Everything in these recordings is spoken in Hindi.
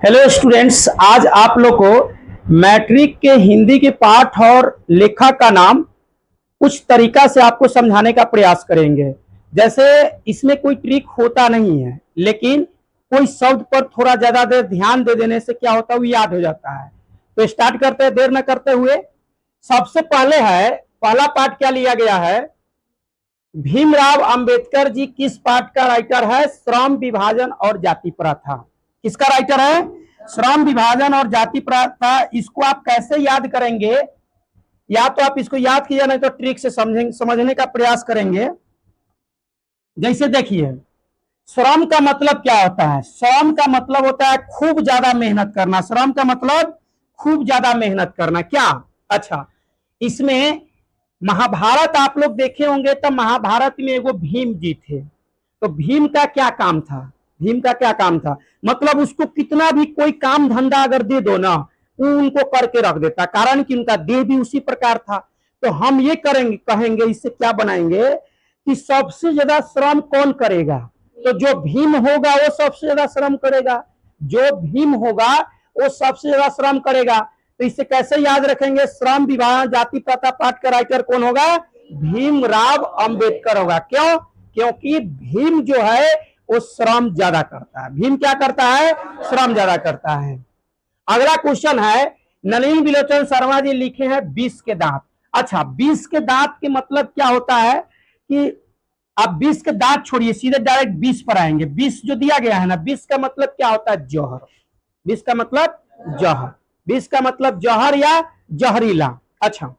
हेलो स्टूडेंट्स, आज आप लोग को मैट्रिक के हिंदी के पाठ और लेखा का नाम कुछ तरीका से आपको समझाने का प्रयास करेंगे। जैसे इसमें कोई ट्रिक होता नहीं है, लेकिन कोई शब्द पर थोड़ा ज्यादा देर ध्यान दे देने से क्या होता है, वो याद हो जाता है। तो स्टार्ट करते हैं देर न करते हुए। सबसे पहले है, पहला पाठ क्या लिया गया है? भीमराव अंबेडकर जी किस पाठ का राइटर है? श्रम विभाजन और जाति प्रथा। किसका राइटर है? श्रम विभाजन और जाति प्रथा। इसको आप कैसे याद करेंगे? या तो आप इसको याद कीजिए, नहीं तो ट्रिक से समझने का प्रयास करेंगे। जैसे देखिए, श्रम का मतलब क्या होता है? श्रम का मतलब होता है खूब ज्यादा मेहनत करना। श्रम का मतलब खूब ज्यादा मेहनत करना। क्या? अच्छा, इसमें महाभारत आप लोग देखे होंगे, तो महाभारत में एगो भीम जी थे। तो भीम का क्या काम था? भीम का क्या काम था? मतलब उसको कितना भी कोई काम धंधा अगर दे दो ना, वो उनको करके रख देता, कारण कि उनका देह भी उसी प्रकार था। तो हम ये करेंगे, कहेंगे, इससे क्या बनाएंगे कि सबसे ज्यादा श्रम कौन करेगा? तो जो भीम होगा वो सबसे ज्यादा श्रम करेगा। जो भीम होगा वो सबसे ज्यादा श्रम करेगा। तो इसे कैसे याद रखेंगे? श्रम विभाजन जाति प्रथा पाठ का राइटर कौन होगा? भीमराव अंबेडकर होगा। क्यों? क्योंकि भीम जो है वो श्रम ज्यादा करता है। भीम क्या करता है? श्रम ज्यादा करता है। अगला क्वेश्चन है, नलिनी बिलोचन शर्मा जी लिखे हैं 20 के दांत। अच्छा, 20 के दांत के मतलब क्या होता है कि आप 20 के दांत छोड़िए, सीधे डायरेक्ट 20 पर आएंगे। 20 जो दिया गया है ना, 20 का मतलब क्या होता है? जौहर। 20 का मतलब जौहर। 20 का मतलब जौहर या जहरीला। अच्छा,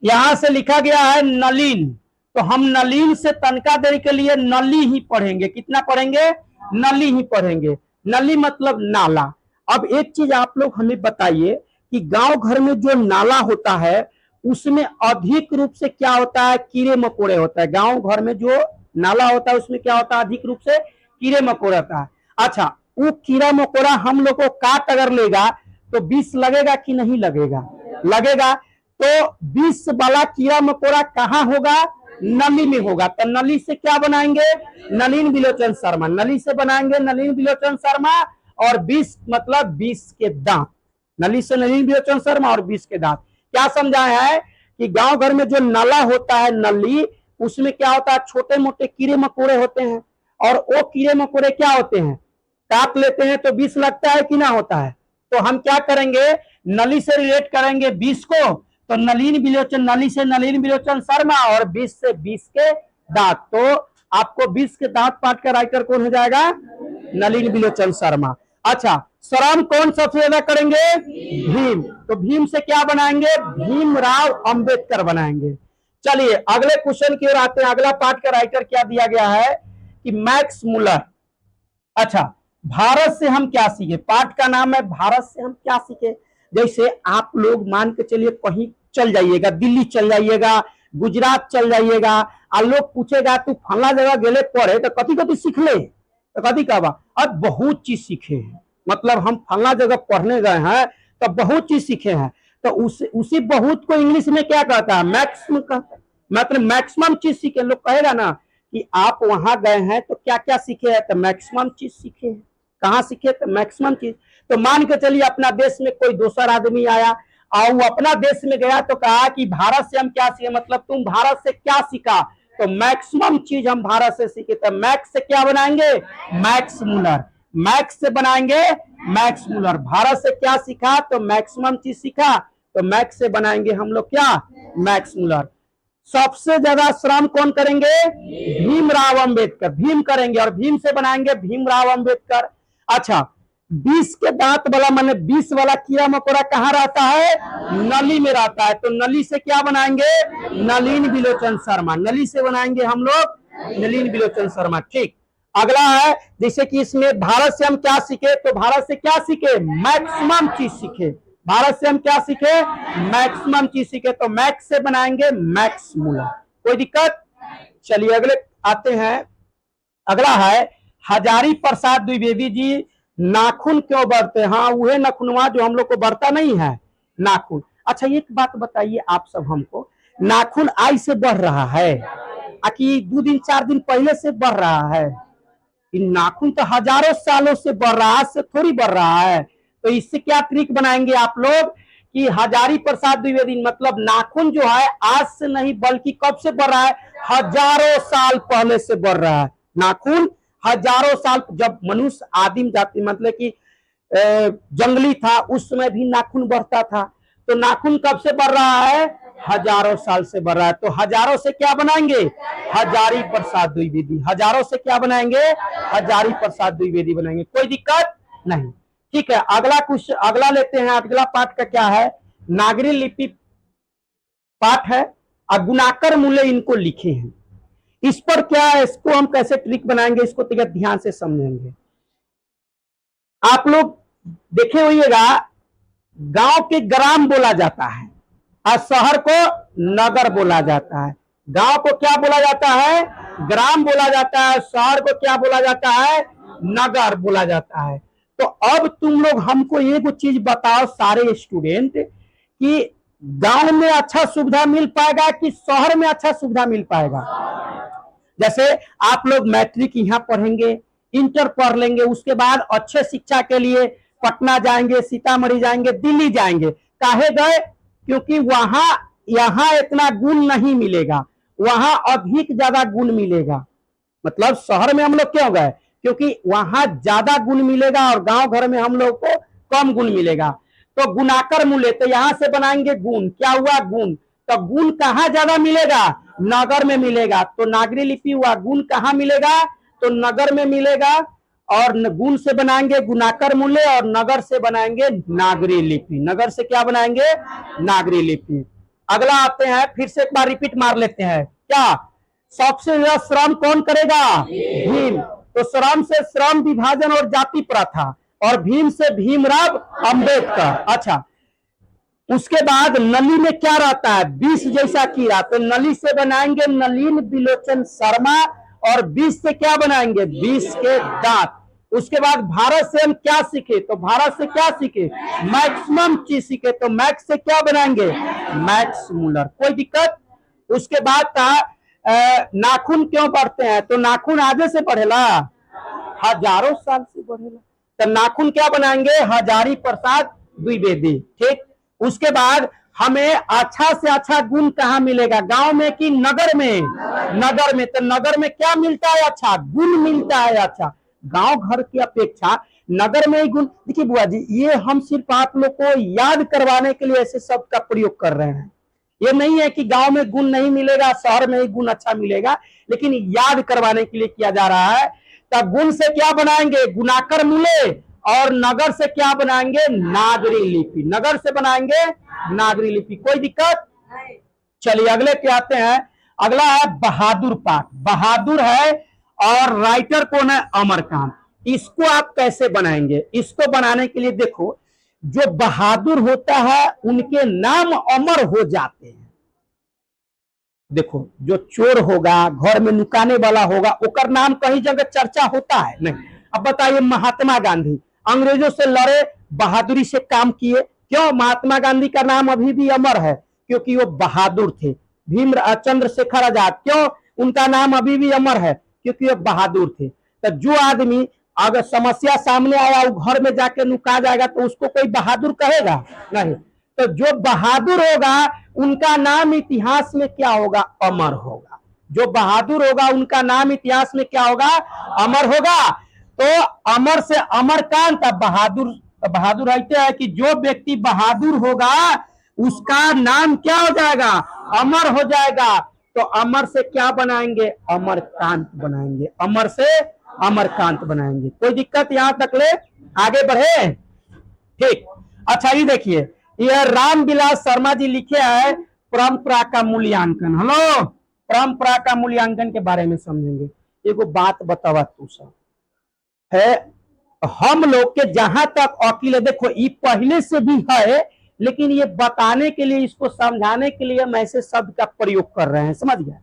यहां से लिखा गया है नलिन, तो हम नलिन से तनका देने के लिए नली ही पढ़ेंगे। कितना पढ़ेंगे? नली ही पढ़ेंगे। नली मतलब नाला। अब एक चीज आप लोग हमें बताइए कि गांव घर में जो नाला होता है उसमें अधिक रूप से क्या होता है? कीड़े मकोड़े होता है। गांव घर में जो नाला होता है उसमें क्या होता है? अधिक रूप से कीड़े मकोड़े होता है। अच्छा, वो कीड़ा मकोड़ा हम लोग को काट अगर लेगा तो विष लगेगा कि नहीं लगेगा? लगेगा। तो विष वाला कीड़ा मकोड़ा कहाँ होगा? नली में होगा। तो नली से क्या बनाएंगे? नलिन बिलोचन शर्मा। नली से बनाएंगे नलिन बिलोचन शर्मा। और विष मतलब विष के दांत। नली से नलिन बिलोचन शर्मा और विष के दांत। क्या समझाया है कि गांव घर में जो नाला होता है, नली, उसमें क्या होता है? छोटे मोटे कीड़े मकोड़े होते हैं। और वो कीड़े मकोड़े क्या होते हैं? काट लेते हैं तो विष लगता है कि ना होता है? तो हम क्या करेंगे? नली से रिलेट करेंगे विष को। तो नलिन बिलोचन, नली से नलिन बिलोचन शर्मा और विष से विष के दांत। तो आपको विष के दांत पाठ का राइटर कौन हो जाएगा? नलिन बिलोचन शर्मा। अच्छा, श्रम कौन सबसे ज्यादा करेंगे? भीम। तो भीम से क्या बनाएंगे? भीमराव अंबेडकर बनाएंगे। चलिए अगले क्वेश्चन की ओर आते हैं। अगला पाठ का राइटर क्या दिया गया है कि मैक्स मुलर। अच्छा, भारत से हम क्या सीखे? पाठ का नाम है भारत से हम क्या सीखे। जैसे आप लोग मान के चलिए कहीं चल जाइएगा, दिल्ली चल जाइएगा, गुजरात चल जाइएगा, और लोग पूछेगा तू फला जगह गेले पढ़े तो कथी कथी सीख ले? तो कथी कहवा? अब बहुत चीज सीखे हैं। मतलब हम फला जगह पढ़ने गए हैं तो बहुत चीज सीखे हैं। तो उसी बहुत को इंग्लिश में क्या कहता है? मैक्सिमम कहता है। मतलब मैक्सिमम चीज सीखे। लोग कहेगा ना कि आप वहां गए हैं तो क्या क्या सीखे हैं? तो मैक्सिमम चीज सीखे हैं। कहाँ सीखे? तो मैक्सिमम चीज। तो मान के चलिए अपना देश में कोई दूसरा आदमी आया और वो अपना देश में गया तो कहा कि भारत से हम क्या सीखे, मतलब तुम भारत से क्या सीखा? तो मैक्सिमम चीज हम भारत से सीखे। तो मैक्स से क्या बनाएंगे? Max Muller. मैक्स से बनाएंगे मैक्स मुलर। भारत से क्या सीखा? तो मैक्सिमम चीज सीखा। तो मैक्स से बनाएंगे हम लोग क्या? Max Muller. सबसे ज्यादा श्रम कौन करेंगे? भीमराव अंबेडकर। भीम करेंगे और भीम से बनाएंगे भीमराव अंबेडकर। अच्छा, 20 के दांत वाला माने 20 वाला कीड़ा मकोड़ा कहाँ रहता है? नली में रहता है। तो नली से क्या बनाएंगे? नलिन बिलोचन शर्मा। नली से बनाएंगे हम लोग नलिन बिलोचन शर्मा। ठीक। अगला है, जैसे कि इसमें भारत से हम क्या सीखे? तो भारत से क्या सीखे? मैक्सिमम चीज सीखे। भारत से हम क्या सीखे? मैक्सिमम चीज सीखे। तो मैक्स से बनाएंगे मैक्स मुलर। कोई दिक्कत? चलिए अगले आते हैं। अगला है, हजारी प्रसाद द्विवेदी जी नाखून क्यों बढ़ते? हाँ, वह नखुनवा जो हम लोग को बढ़ता नहीं है, नाखून। अच्छा, एक बात बताइए आप सब हमको, नाखून आई से बढ़ रहा है कि 2 दिन 4 दिन पहले से बढ़ रहा है? इन नाखून तो हजारों सालों से बढ़ रहा है, आज से थोड़ी बढ़ रहा है। तो इससे क्या ट्रिक बनाएंगे आप लोग कि हजारी प्रसाद द्विवेदी, मतलब नाखून जो है आज से नहीं बल्कि कब से बढ़ रहा है, हजारों साल पहले से बढ़ रहा है। नाखून हजारों साल, जब मनुष्य आदिम जाति मतलब कि जंगली था उस समय भी नाखून बढ़ता था। तो नाखून कब से बढ़ रहा है, हजारों साल से बढ़ रहा है। तो हजारों से क्या बनाएंगे, हजारी प्रसाद द्विवेदी। हजारों से क्या बनाएंगे, हजारी प्रसाद द्विवेदी बनाएंगे, कोई दिक्कत नहीं। ठीक है, अगला कुछ अगला लेते हैं। अगला पाठ का क्या है, नागरी लिपि पाठ है, गुणाकर मूल्य इनको लिखे हैं। इस पर क्या है, इसको हम कैसे ट्रिक बनाएंगे, इसको ध्यान से समझेंगे। आप लोग देखे होइएगा, गांव के ग्राम बोला जाता है और शहर को नगर बोला जाता है। गांव को क्या बोला जाता है, ग्राम बोला जाता है। शहर को क्या बोला जाता है, नगर बोला जाता है। तो अब तुम लोग हमको एक चीज बताओ सारे स्टूडेंट, कि गांव में अच्छा सुविधा मिल पाएगा कि शहर में अच्छा सुविधा मिल पाएगा। जैसे आप लोग मैट्रिक यहाँ पढ़ेंगे, इंटर पढ़ लेंगे, उसके बाद अच्छे शिक्षा के लिए पटना जाएंगे, सीतामढ़ी जाएंगे, दिल्ली जाएंगे। काहे गए, क्योंकि वहां यहाँ इतना गुण नहीं मिलेगा, वहां अधिक ज्यादा गुण मिलेगा। मतलब शहर में हम लोग क्यों गए, क्योंकि वहां ज्यादा गुण मिलेगा और गांव घर में हम लोग को कम गुण मिलेगा। तो गुणाकर मूल्य, तो यहां से बनाएंगे गुण, क्या हुआ गुण। तो गुण कहाँ ज्यादा मिलेगा, नगर में मिलेगा। तो नागरी लिपि हुआ, गुण कहाँ मिलेगा, तो नगर में मिलेगा। और गुण से बनाएंगे गुणाकर मूल्य और नगर से बनाएंगे नागरी लिपि। नगर से क्या बनाएंगे, नागरी लिपि। अगला आते हैं, फिर से एक बार रिपीट मार लेते हैं। क्या सबसे ज्यादा श्रम कौन करेगा, भीम। तो श्रम से श्रम विभाजन और जाति प्रथा, और भीम से भीमराव अंबेडकर। अच्छा, उसके बाद नली में क्या रहता है, विष जैसा कीड़ा। तो नली से बनाएंगे नलिन बिलोचन शर्मा, और विष से क्या बनाएंगे, विष के दांत। उसके बाद भारत से हम क्या सीखे, तो भारत से क्या सीखे, मैक्सिमम चीज सीखे। तो मैक्स से क्या बनाएंगे, मैक्स मूलर, कोई दिक्कत। उसके बाद था नाखून क्यों बढ़ते हैं, तो नाखून आगे से बढ़ेला, हजारों साल से बढ़ेला। तो नाखून क्या बनाएंगे, हजारी प्रसाद द्विवेदी। ठीक, उसके बाद हमें अच्छा से अच्छा गुण कहाँ मिलेगा, गांव में कि नगर में, नगर में। तो नगर में क्या मिलता है, अच्छा गुण मिलता है। अच्छा, गांव घर की अपेक्षा नगर में ही गुण। देखिए बुआ जी, ये हम सिर्फ आप लोग को याद करवाने के लिए ऐसे शब्द का प्रयोग कर रहे हैं। ये नहीं है कि गांव में गुण नहीं मिलेगा, शहर में ही गुण अच्छा मिलेगा, लेकिन याद करवाने के लिए किया जा रहा है। तब गुण से क्या बनाएंगे, गुणाकर मूल्य, और नगर से क्या बनाएंगे, नागरी लिपि। नगर से बनाएंगे नागरी लिपि, कोई दिक्कत। चलिए अगले क्या आते हैं। अगला है बहादुर पाठ। बहादुर है और राइटर कौन है, अमरकांत। इसको आप कैसे बनाएंगे, इसको बनाने के लिए देखो, जो बहादुर होता है उनके नाम अमर हो जाते हैं। देखो, जो चोर होगा, घर में नुकाने वाला होगा, ओकर नाम कहीं जगह चर्चा होता है नहीं। अब बताइए, महात्मा गांधी अंग्रेजों से लड़े, बहादुरी से काम किए, क्यों महात्मा गांधी का नाम अभी भी अमर है, क्योंकि वो बहादुर थे। भीम चंद्रशेखर आजाद, क्यों उनका नाम अभी भी अमर है, क्योंकि वो बहादुर थे। तो जो आदमी अगर समस्या सामने आया, वो घर में जाके नुका जाएगा, तो उसको कोई बहादुर कहेगा नहीं। तो जो बहादुर होगा उनका नाम इतिहास में क्या होगा, अमर होगा। जो बहादुर होगा उनका नाम इतिहास में क्या होगा, अमर होगा। तो अमर से अमरकांत, बहादुर, बहादुर ऐसे है कि जो व्यक्ति बहादुर होगा उसका नाम क्या हो जाएगा, अमर हो जाएगा। तो अमर से क्या बनाएंगे, अमरकांत बनाएंगे। अमर से अमरकांत बनाएंगे, कोई दिक्कत यहां तक ले, आगे बढ़े। ठीक, अच्छा ये देखिए, यह रामविलास शर्मा जी लिखे है परंपरा का मूल्यांकन। हेलो, परंपरा का मूल्यांकन के बारे में समझेंगे। एगो बात बतावा तू सब है, हम लोग के जहां तक अकील है, देखो ये पहले से भी है, लेकिन ये बताने के लिए, इसको समझाने के लिए हम ऐसे शब्द का प्रयोग कर रहे हैं, समझ गए।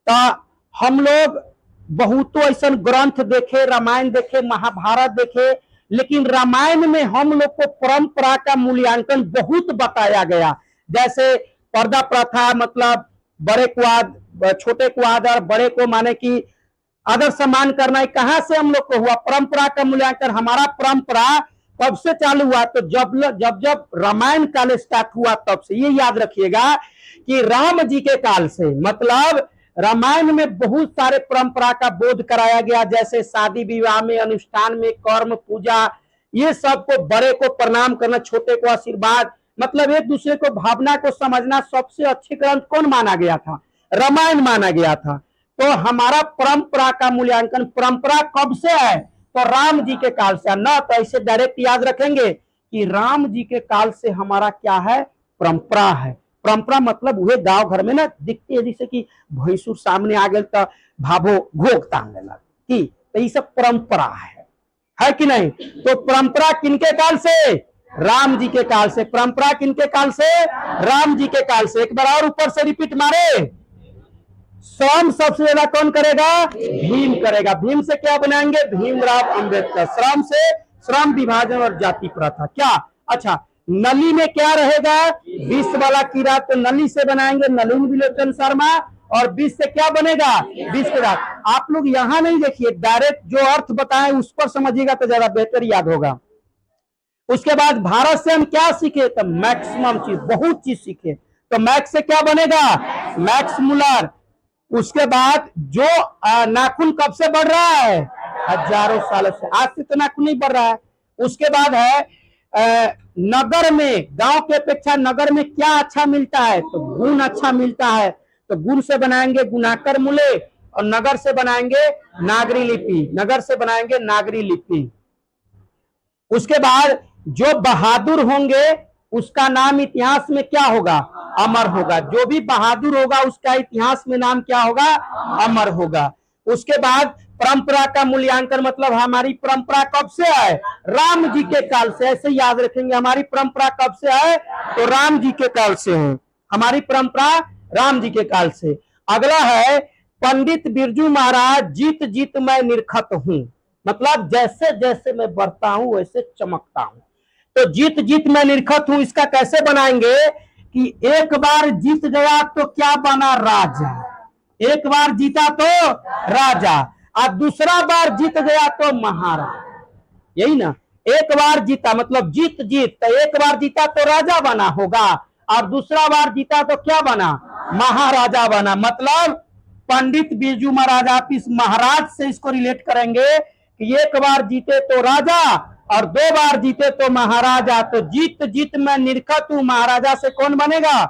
तो हम लोग बहुतों ऐसा ग्रंथ देखे, रामायण देखे, महाभारत देखे, लेकिन रामायण में हम लोग को परंपरा का मूल्यांकन बहुत बताया गया। जैसे पर्दा प्रथा, मतलब बड़े को छोटे को आदर, बड़े को माने कि आदर सम्मान करना है कहां से हम लोग को हुआ? परंपरा का मूल्यांकन। हमारा परंपरा कब से चालू हुआ? तो जब रामायण काल स्टार्ट हुआ तब से। ये याद रखिएगा कि राम जी के काल से, मतलब रामायण में बहुत सारे परंपरा का बोध कराया गया, जैसे शादी विवाह में, अनुष्ठान में, कर्म, पूजा, ये सबको, बड़े को प्रणाम करना, छोटे को आशीर्वाद, मतलब एक दूसरे को भावना को समझना। सबसे अच्छे ग्रंथ कौन माना गया था? रामायण माना गया था। तो हमारा परंपरा का मूल्यांकन, परंपरा कब से है? तो राम जी के काल से। न तो ऐसे डायरेक्ट याद रखेंगे कि राम जी के काल से हमारा क्या है? परंपरा है। परंपरा मतलब वह गांव घर में ना दिखती है, जैसे कि भैंसुर सामने आ गए तो भाभो घोग तांगे लगी, तो ये सब परंपरा है कि नहीं? तो परंपरा किनके काल से? राम जी के काल से। परंपरा किनके काल से? राम जी के काल से। एक बार और ऊपर से रिपीट मारे। श्रम सबसे ज्यादा कौन करेगा? भीम करेगा। भीम से क्या बनाएंगे? भीमराव अंबेडकर। श्रम से श्रम विभाजन और जाति प्रथा। क्या? अच्छा, नली में क्या रहेगा? विष वाला कीड़ा, तो नली से बनाएंगे नलिन विलोचन शर्मा। और विष से क्या बनेगा? विष के रात। आप लोग यहां नहीं देखिए, डायरेक्ट जो अर्थ बताएं उस पर समझिएगा तो ज्यादा बेहतर याद होगा। उसके बाद भारत से हम क्या सीखे? तो मैक्सिमम चीज, बहुत चीज सीखे। तो मैक्स से क्या बनेगा? Max Muller. उसके बाद जो नाखून कब से बढ़ रहा है? हजारों सालों से। आज से तो नाखून नहीं बढ़ रहा है। उसके बाद है नगर में, गांव के अपेक्षा नगर में क्या अच्छा मिलता है? तो गुण अच्छा मिलता है। तो गुण से बनाएंगे गुणाकर मूले, और नगर से बनाएंगे नागरी लिपि। नगर से बनाएंगे नागरी लिपि। उसके बाद जो बहादुर होंगे उसका नाम इतिहास में क्या होगा? अमर होगा। जो भी बहादुर होगा उसका इतिहास में नाम क्या होगा? अमर होगा। उसके बाद परंपरा का मूल्यांकन, मतलब हमारी परंपरा कब से है? राम जी के काल से। ऐसे याद रखेंगे, हमारी परंपरा कब से है? तो राम जी के काल से है। हमारी परंपरा राम जी के काल से। अगला है पंडित बिरजू महाराज, जीत जीत मैं निरखत हूं, मतलब जैसे जैसे मैं बढ़ता हूं वैसे चमकता हूं। तो जीत जीत मैं निरखत हूं, इसका कैसे बनाएंगे कि एक बार जीत गया तो क्या बना? राजा। एक बार जीता तो राजा, और दूसरा बार जीत गया तो महाराज। यही ना, एक बार जीता मतलब जीत जीत, तो एक बार जीता तो राजा बना होगा, और दूसरा बार जीता तो क्या बना? महाराजा बना। मतलब पंडित बिरजू महाराज, आप इस महाराज से इसको रिलेट करेंगे कि एक बार जीते तो राजा और दो बार जीते तो महाराजा। तो जीत जीत मैं निरखत हूं, महाराजा से कौन बनेगा?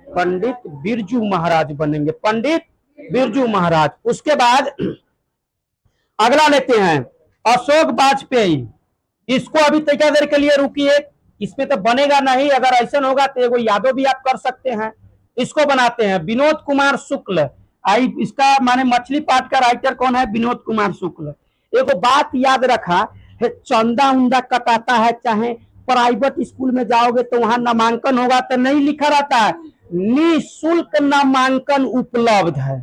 पंडित बिरजू महाराज बनेंगे। पंडित बिरजू महाराज। उसके बाद अगला लेते हैं अशोक वाजपेयी। इसको अभी तक देर के लिए रुकिए, इसमें तो बनेगा नहीं। अगर ऐसा होगा तो एगो यादव भी आप कर सकते हैं। इसको बनाते हैं विनोद कुमार शुक्ल। आई इसका माने मछली पाठ का राइटर कौन है? विनोद कुमार शुक्ल। एगो बात याद रखा है, चंदा उंदा कटाता है, चाहे प्राइवेट स्कूल में जाओगे तो वहां नामांकन होगा तो नहीं लिखा रहता है निःशुल्क नामांकन उपलब्ध है।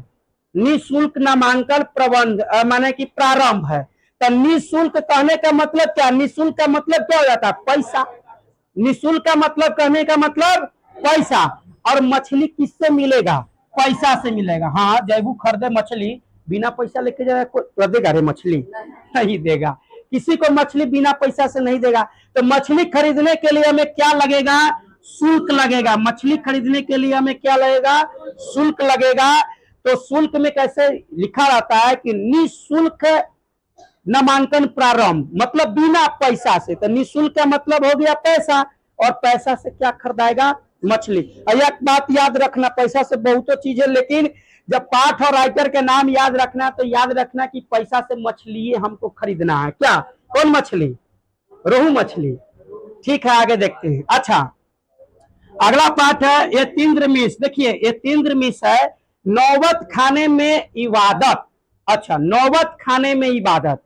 निःशुल्क नामांकन प्रबंध माने कि प्रारंभ है। तो निःशुल्क कहने का मतलब क्या? निःशुल्क का मतलब क्या हो जाता है? पैसा। निःशुल्क का मतलब कहने का मतलब पैसा। और मछली किससे मिलेगा? पैसा से मिलेगा। हाँ, जैबू खरीदे मछली, बिना पैसा लेके जाएगा कोई देगा? रे मछली नहीं देगा, किसी को मछली बिना पैसा से नहीं देगा। तो मछली खरीदने के लिए हमें क्या लगेगा? शुल्क लगेगा। मछली खरीदने के लिए हमें क्या लगेगा? शुल्क लगेगा। तो शुल्क में कैसे लिखा रहता है कि निःशुल्क नामांकन प्रारंभ, मतलब बिना पैसा से। तो निःशुल्क का मतलब हो गया पैसा, और पैसा से क्या खरीदाएगा? मछली। एक बात याद रखना, पैसा से बहुत चीजें, लेकिन जब पाठ और राइटर के नाम याद रखना तो याद रखना कि पैसा से मछली हमको खरीदना है। क्या? कौन मछली? रोहू मछली। ठीक है, आगे देखते हैं। अच्छा, अगला पाठ है यतीन्द्र मिश्र। देखिए यतीन्द्र मिश्र है नौबत खाने में इबादत। अच्छा, नौबत खाने में इबादत,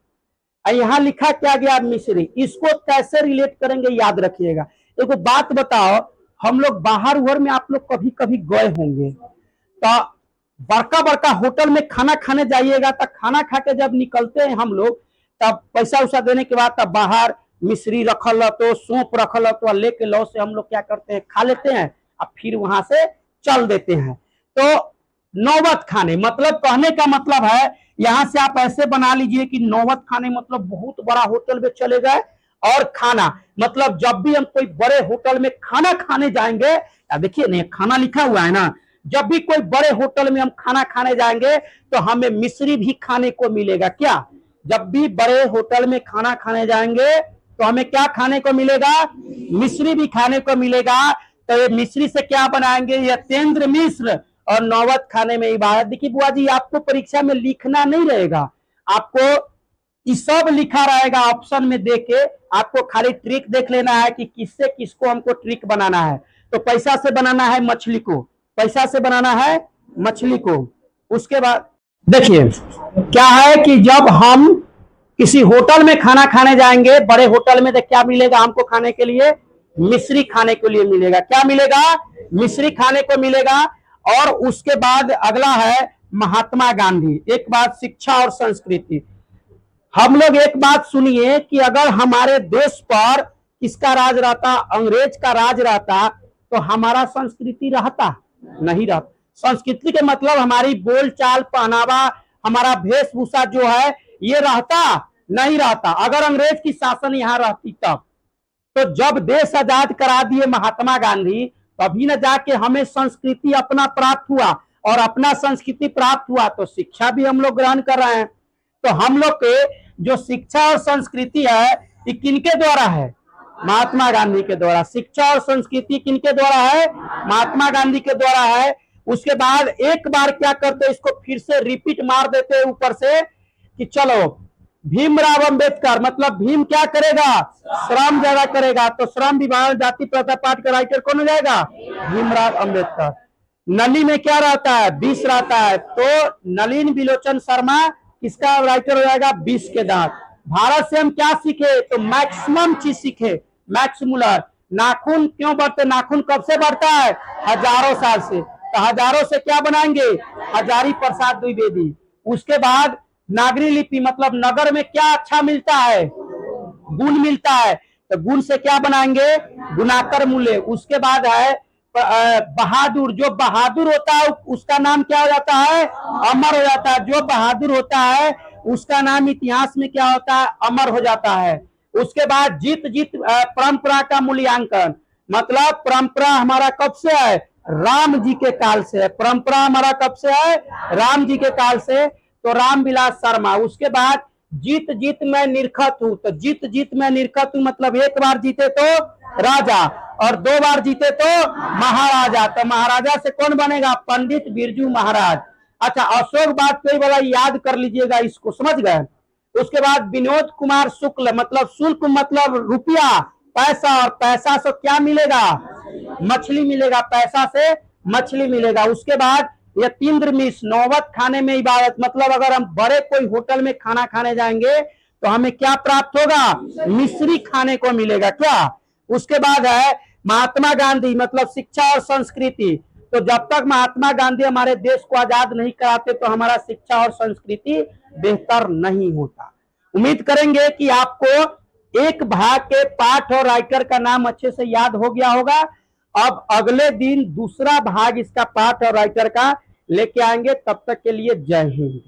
यहां लिखा क्या गया? मिश्री। इसको कैसे रिलेट करेंगे याद रखिएगा। देखो बात बताओ, हम लोग बाहर उहर में आप लोग कभी कभी गए होंगे, तो बड़का बड़का होटल में खाना खाने जाइएगा, तो खाना खा के जब निकलते हैं हम लोग, तब पैसा उसा देने के बाद तब बाहर मिश्री रखल तो, सौंप रखल तो, लेके लो से हम लोग क्या करते हैं? खा लेते हैं और फिर वहां से चल देते हैं। तो नौबत खाने, मतलब कहने का मतलब है यहां से आप ऐसे बना लीजिए कि नौबत खाने मतलब बहुत बड़ा होटल में चले गए, और खाना मतलब जब भी हम कोई बड़े होटल में खाना खाने जाएंगे, देखिए नहीं खाना लिखा हुआ है ना, जब भी कोई बड़े होटल में हम खाना खाने जाएंगे तो हमें मिश्री भी खाने को मिलेगा। क्या? जब भी बड़े होटल में खाना खाने जाएंगे तो हमें क्या खाने को मिलेगा? मिश्री भी खाने को मिलेगा। तो ये मिश्री से क्या बनाएंगे? यतेंद्र मिश्र और नौबत खाने में इबादत। देखिए बुआ जी, आपको परीक्षा में लिखना नहीं रहेगा, आपको सब लिखा रहेगा ऑप्शन में दे के, आपको खाली ट्रिक देख लेना है कि किससे किसको हमको ट्रिक बनाना है। तो पैसा से बनाना है मछली को, पैसा से बनाना है मछली को। उसके बाद देखिए क्या है कि जब हम किसी होटल में खाना खाने जाएंगे, बड़े होटल में, तो क्या मिलेगा हमको खाने के लिए? मिश्री खाने के लिए मिलेगा। क्या मिलेगा? मिश्री खाने को मिलेगा। और उसके बाद अगला है महात्मा गांधी। एक बात, शिक्षा और संस्कृति। हम लोग एक बात सुनिए कि अगर हमारे देश पर किसका राज रहता? अंग्रेज का राज रहता, तो हमारा संस्कृति रहता? नहीं रहता। संस्कृति के मतलब हमारी बोलचाल, पहनावा, हमारा वेशभूषा जो है ये रहता? नहीं रहता। अगर अंग्रेज की शासन यहाँ रहती तब। तो जब देश आजाद करा दिए महात्मा गांधी, तभी न जाके हमें संस्कृति अपना प्राप्त हुआ, और अपना संस्कृति प्राप्त हुआ तो शिक्षा भी हम लोग ग्रहण कर रहे हैं। तो हम लोग के जो शिक्षा और संस्कृति है ये किनके द्वारा है? महात्मा गांधी के द्वारा। शिक्षा और संस्कृति किनके द्वारा है? महात्मा गांधी के द्वारा है। उसके बाद एक बार क्या करते, इसको फिर से रिपीट मार देते ऊपर से कि चलो भीमराव अंबेडकर, मतलब भीम क्या करेगा? श्रम ज्यादा करेगा, तो श्रम विभाजन जाति प्रथा पाठ का राइटर कौन हो जाएगा? भीमराव अंबेडकर। नली में क्या रहता है? विष रहता है, तो नलिन बिलोचन शर्मा किसका राइटर हो जाएगा? विष के दांत। भारत से हम क्या सीखे? तो मैक्सिमम चीज सीखे। Max Muller. नाखून क्यों बढ़ते? नाखून कब से बढ़ता है? हजारों साल से। तो हजारों से क्या बनाएंगे? हजारी प्रसाद द्विवेदी। उसके बाद नागरी लिपि, मतलब नगर में क्या अच्छा मिलता है? गुण मिलता है, तो गुण से क्या बनाएंगे? गुणाकर मूल्य। उसके बाद है बहादुर। जो बहादुर होता है उसका नाम क्या हो जाता है? अमर हो जाता है। जो बहादुर होता है उसका नाम इतिहास में क्या होता है? अमर हो जाता है। उसके बाद जीत जीत परंपरा का मूल्यांकन, मतलब परंपरा हमारा कब से है? राम जी के काल से है। परंपरा हमारा कब से है? राम जी के काल से। तो रामविलास शर्मा। उसके बाद जीत जीत मैं निरखत हूं, तो जीत जीत मैं निरखत हूं मतलब एक बार जीते तो राजा, और 2 बार जीते तो महाराजा। तो महाराजा से कौन बनेगा? पंडित बिरजू महाराज। अच्छा, अशोक वाजपेयी वाला याद कर लीजिएगा, इसको समझ गए। उसके बाद विनोद कुमार शुक्ल, मतलब शुल्क मतलब रुपया, पैसा, और पैसा से क्या मिलेगा? मछली मिलेगा। पैसा से मछली मिलेगा। उसके बाद यतीन्द्र मिश्र, नौबत खाने में इबादत, मतलब अगर हम बड़े कोई होटल में खाना खाने जाएंगे तो हमें क्या प्राप्त होगा? मिश्री खाने को मिलेगा। क्या? उसके बाद है महात्मा गांधी, मतलब शिक्षा और संस्कृति। तो जब तक महात्मा गांधी हमारे देश को आजाद नहीं कराते तो हमारा शिक्षा और संस्कृति बेहतर नहीं होता। उम्मीद करेंगे कि आपको एक भाग के पाठ और राइटर का नाम अच्छे से याद हो गया होगा। अब अगले दिन दूसरा भाग इसका पाठ और राइटर का लेके आएंगे। तब तक के लिए जय हिंद।